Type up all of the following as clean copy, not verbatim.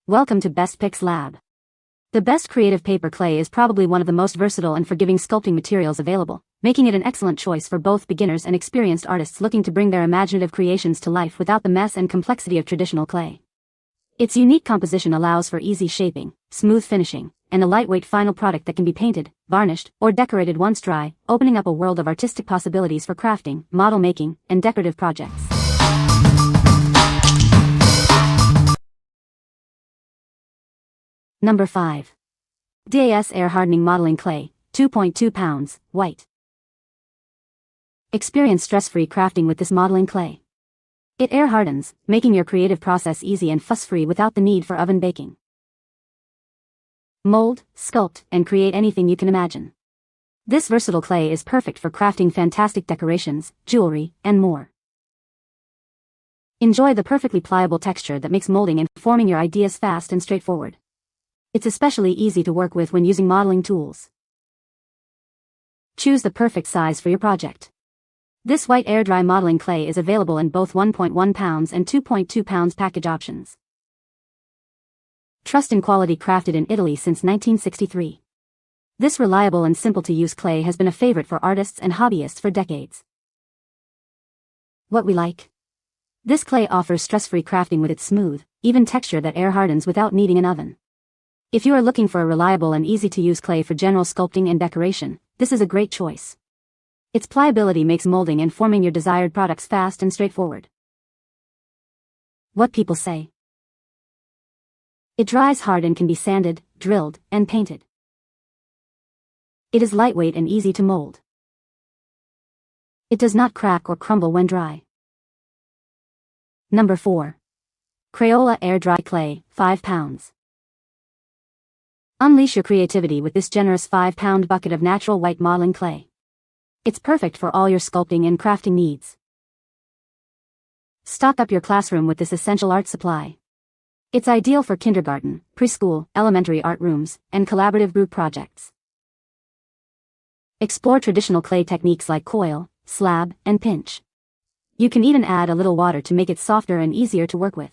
Welcome to Best Picks Lab. The best creative paper clay is probably one of the most versatile and forgiving sculpting materials available, making it an excellent choice for both beginners and experienced artists looking to bring their imaginative creations to life without the mess and complexity of traditional clay. Its unique composition allows for easy shaping, smooth finishing, and a lightweight final product that can be painted, varnished, or decorated once dry, opening up a world of artistic possibilities for crafting, model making, and decorative projects. Number 5. DAS Air-Hardening Modeling Clay, 2.2 pounds, white. Experience stress-free crafting with this modeling clay. It air hardens, making your creative process easy and fuss-free without the need for oven baking. Mold, sculpt, and create anything you can imagine. This versatile clay is perfect for crafting fantastic decorations, jewelry, and more. Enjoy the perfectly pliable texture that makes molding and forming your ideas fast and straightforward. It's especially easy to work with when using modeling tools. Choose the perfect size for your project. This white air dry modeling clay is available in both 1.1 pounds and 2.2 pounds package options. Trust in quality, crafted in Italy since 1963. This reliable and simple to use clay has been a favorite for artists and hobbyists for decades. What we like. This clay offers stress-free crafting with its smooth, even texture that air hardens without needing an oven. If you are looking for a reliable and easy-to-use clay for general sculpting and decoration, this is a great choice. Its pliability makes molding and forming your desired products fast and straightforward. What people say. It dries hard and can be sanded, drilled, and painted. It is lightweight and easy to mold. It does not crack or crumble when dry. Number 4. Crayola Air Dry Clay, 5 pounds. Unleash your creativity with this generous 5-pound bucket of natural white modeling clay. It's perfect for all your sculpting and crafting needs. Stock up your classroom with this essential art supply. It's ideal for kindergarten, preschool, elementary art rooms, and collaborative group projects. Explore traditional clay techniques like coil, slab, and pinch. You can even add a little water to make it softer and easier to work with.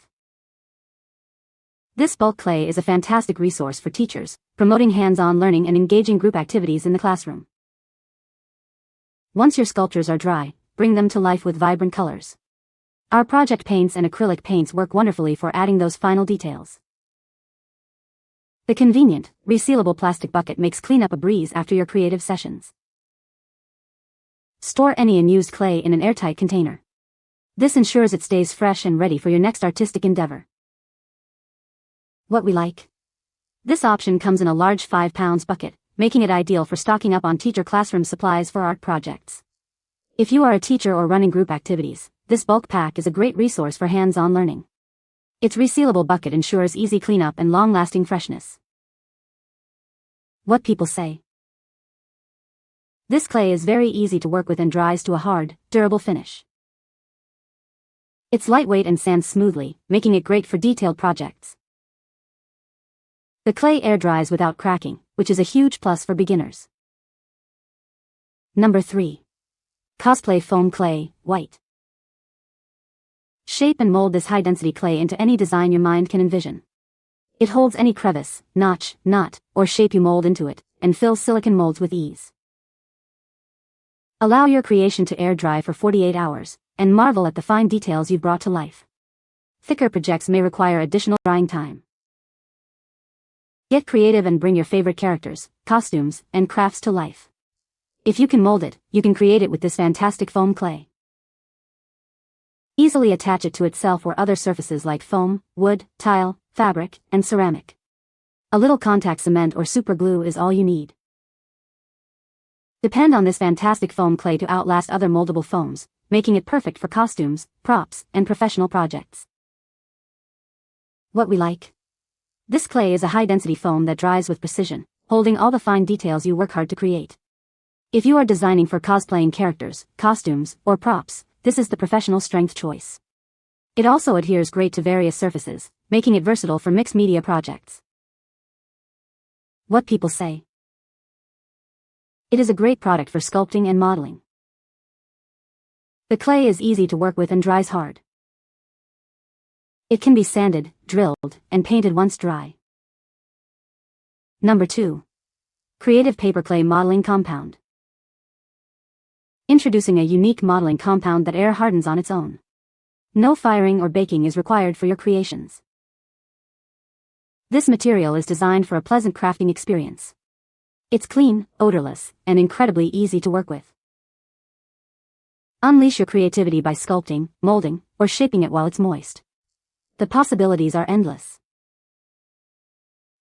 This bulk clay is a fantastic resource for teachers, promoting hands-on learning and engaging group activities in the classroom. Once your sculptures are dry, bring them to life with vibrant colors. Our project paints and acrylic paints work wonderfully for adding those final details. The convenient, resealable plastic bucket makes cleanup a breeze after your creative sessions. Store any unused clay in an airtight container. This ensures it stays fresh and ready for your next artistic endeavor. What we like. This option comes in a large 5 pounds bucket, making it ideal for stocking up on teacher classroom supplies for art projects. If you are a teacher or running group activities, this bulk pack is a great resource for hands-on learning. Its resealable bucket ensures easy cleanup and long-lasting freshness. What people say. This clay is very easy to work with and dries to a hard, durable finish. It's lightweight and sands smoothly, making it great for detailed projects. The clay air dries without cracking, which is a huge plus for beginners. Number 3. Cosplay Foam Clay, white. Shape and mold this high-density clay into any design your mind can envision. It holds any crevice, notch, knot, or shape you mold into it, and fills silicone molds with ease. Allow your creation to air dry for 48 hours, and marvel at the fine details you've brought to life. Thicker projects may require additional drying time. Get creative and bring your favorite characters, costumes, and crafts to life. If you can mold it, you can create it with this fantastic foam clay. Easily attach it to itself or other surfaces like foam, wood, tile, fabric, and ceramic. A little contact cement or super glue is all you need. Depend on this fantastic foam clay to outlast other moldable foams, making it perfect for costumes, props, and professional projects. What we like. This clay is a high-density foam that dries with precision, holding all the fine details you work hard to create. If you are designing for cosplaying characters, costumes, or props, this is the professional strength choice. It also adheres great to various surfaces, making it versatile for mixed media projects. What people say. It is a great product for sculpting and modeling. The clay is easy to work with and dries hard. It can be sanded, drilled, and painted once dry. Number 2. Creative Paperclay Modeling Compound. Introducing a unique modeling compound that air hardens on its own. No firing or baking is required for your creations. This material is designed for a pleasant crafting experience. It's clean, odorless, and incredibly easy to work with. Unleash your creativity by sculpting, molding, or shaping it while it's moist. The possibilities are endless.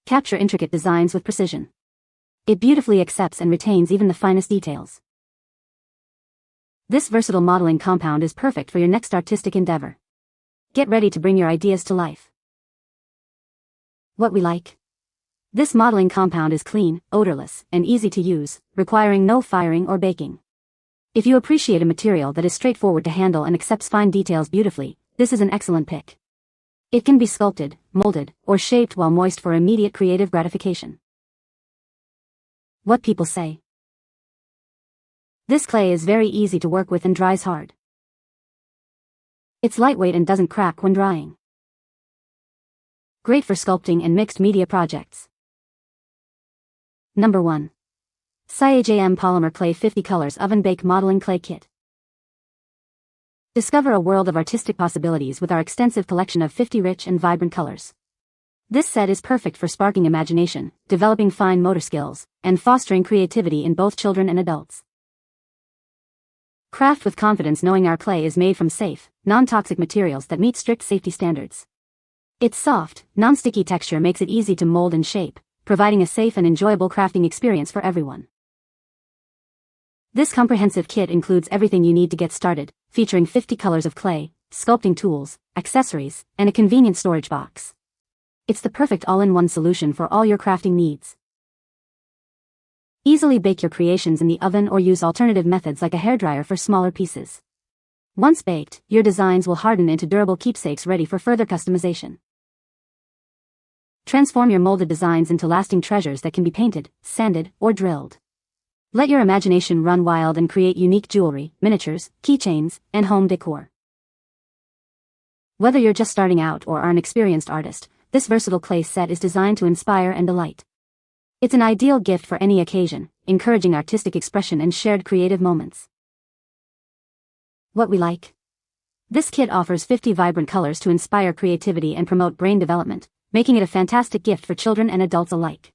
Capture intricate designs with precision. It beautifully accepts and retains even the finest details. This versatile modeling compound is perfect for your next artistic endeavor. Get ready to bring your ideas to life. What we like. This modeling compound is clean, odorless, and easy to use, requiring no firing or baking. If you appreciate a material that is straightforward to handle and accepts fine details beautifully, this is an excellent pick. It can be sculpted, molded, or shaped while moist for immediate creative gratification. What people say. This clay is very easy to work with and dries hard. It's lightweight and doesn't crack when drying. Great for sculpting and mixed media projects. Number 1. CyAJM Polymer Clay 50 Colors Oven Bake Modeling Clay Kit. Discover a world of artistic possibilities with our extensive collection of 50 rich and vibrant colors. This set is perfect for sparking imagination, developing fine motor skills, and fostering creativity in both children and adults. Craft with confidence knowing our clay is made from safe, non-toxic materials that meet strict safety standards. Its soft, non-sticky texture makes it easy to mold and shape, providing a safe and enjoyable crafting experience for everyone. This comprehensive kit includes everything you need to get started, featuring 50 colors of clay, sculpting tools, accessories, and a convenient storage box. It's the perfect all-in-one solution for all your crafting needs. Easily bake your creations in the oven or use alternative methods like a hairdryer for smaller pieces. Once baked, your designs will harden into durable keepsakes ready for further customization. Transform your molded designs into lasting treasures that can be painted, sanded, or drilled. Let your imagination run wild and create unique jewelry, miniatures, keychains, and home decor. Whether you're just starting out or are an experienced artist, this versatile clay set is designed to inspire and delight. It's an ideal gift for any occasion, encouraging artistic expression and shared creative moments. What we like. This kit offers 50 vibrant colors to inspire creativity and promote brain development, making it a fantastic gift for children and adults alike.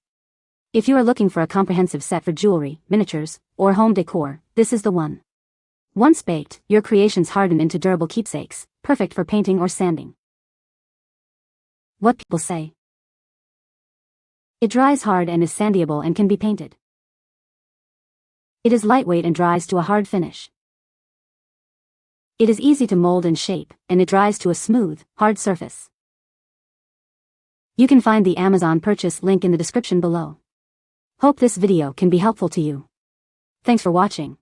If you are looking for a comprehensive set for jewelry, miniatures, or home decor, this is the one. Once baked, your creations harden into durable keepsakes, perfect for painting or sanding. What people say. It dries hard and is sandyable and can be painted. It is lightweight and dries to a hard finish. It is easy to mold and shape, and it dries to a smooth, hard surface. You can find the Amazon purchase link in the description below. Hope this video can be helpful to you. Thanks for watching.